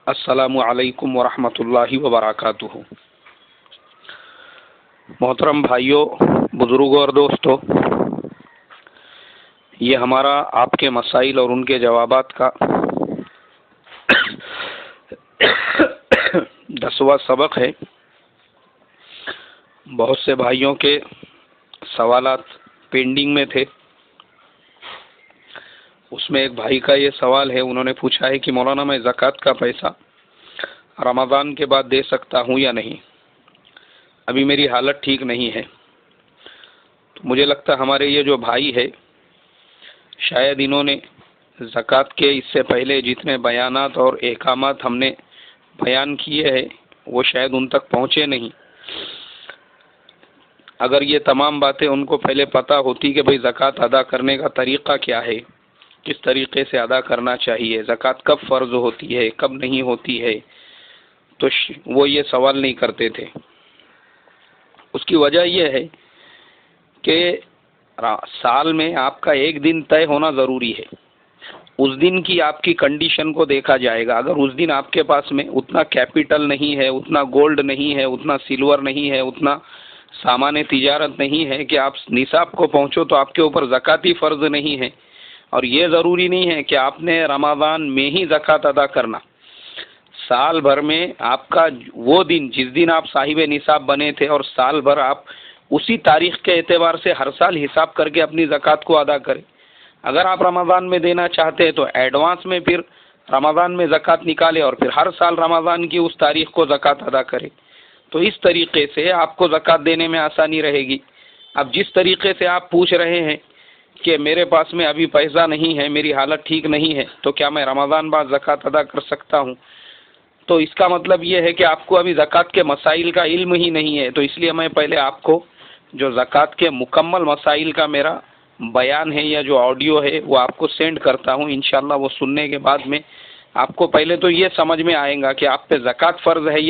السلام علیکم ورحمۃ اللہ وبرکاتہ۔ محترم بھائیوں، بزرگوں اور دوستوں، یہ ہمارا آپ کے مسائل اور ان کے جوابات کا 10واں سبق ہے۔ بہت سے بھائیوں کے سوالات پینڈنگ میں تھے، اس میں ایک بھائی کا یہ سوال ہے، انہوں نے پوچھا ہے کہ مولانا میں زکوٰۃ کا پیسہ رمضان کے بعد دے سکتا ہوں یا نہیں؟ ابھی میری حالت ٹھیک نہیں ہے۔ تو مجھے لگتا ہمارے یہ جو بھائی ہے، شاید انہوں نے زکوٰۃ کے اس سے پہلے جتنے بیانات اور احکامات ہم نے بیان کیے ہیں وہ شاید ان تک پہنچے نہیں۔ اگر یہ تمام باتیں ان کو پہلے پتہ ہوتی کہ بھئی زکوٰۃ ادا کرنے کا طریقہ کیا ہے، کس طریقے سے ادا کرنا چاہیے، زکوٰۃ کب فرض ہوتی ہے کب نہیں ہوتی ہے، تو وہ یہ سوال نہیں کرتے تھے۔ اس کی وجہ یہ ہے کہ سال میں آپ کا ایک دن طے ہونا ضروری ہے۔ اس دن کی آپ کی کنڈیشن کو دیکھا جائے گا۔ اگر اس دن آپ کے پاس میں اتنا کیپٹل نہیں ہے، اتنا گولڈ نہیں ہے، اتنا سلور نہیں ہے، اتنا سامان تجارت نہیں ہے کہ آپ نصاب کو پہنچو، تو آپ کے اوپر زکوٰۃ فرض نہیں ہے۔ اور یہ ضروری نہیں ہے کہ آپ نے رمضان میں ہی زکوٰۃ ادا کرنا۔ سال بھر میں آپ کا وہ دن جس دن آپ صاحب نصاب بنے تھے، اور سال بھر آپ اسی تاریخ کے اعتبار سے ہر سال حساب کر کے اپنی زکوٰۃ کو ادا کریں۔ اگر آپ رمضان میں دینا چاہتے ہیں تو ایڈوانس میں پھر رمضان میں زکوٰۃ نکالے اور پھر ہر سال رمضان کی اس تاریخ کو زکوٰۃ ادا کرے، تو اس طریقے سے آپ کو زکوٰۃ دینے میں آسانی رہے گی۔ اب جس طریقے سے آپ پوچھ رہے ہیں کہ میرے پاس میں ابھی پیسہ نہیں ہے، میری حالت ٹھیک نہیں ہے، تو کیا میں رمضان بعد زکوٰۃ ادا کر سکتا ہوں؟ تو اس کا مطلب یہ ہے کہ آپ کو ابھی زکوٰۃ کے مسائل کا علم ہی نہیں ہے۔ تو اس لیے میں پہلے آپ کو جو زکوٰۃ کے مکمل مسائل کا میرا بیان ہے یا جو آڈیو ہے وہ آپ کو سینڈ کرتا ہوں۔ انشاءاللہ وہ سننے کے بعد میں آپ کو پہلے تو یہ سمجھ میں آئے گا کہ آپ پہ زکوٰۃ فرض ہے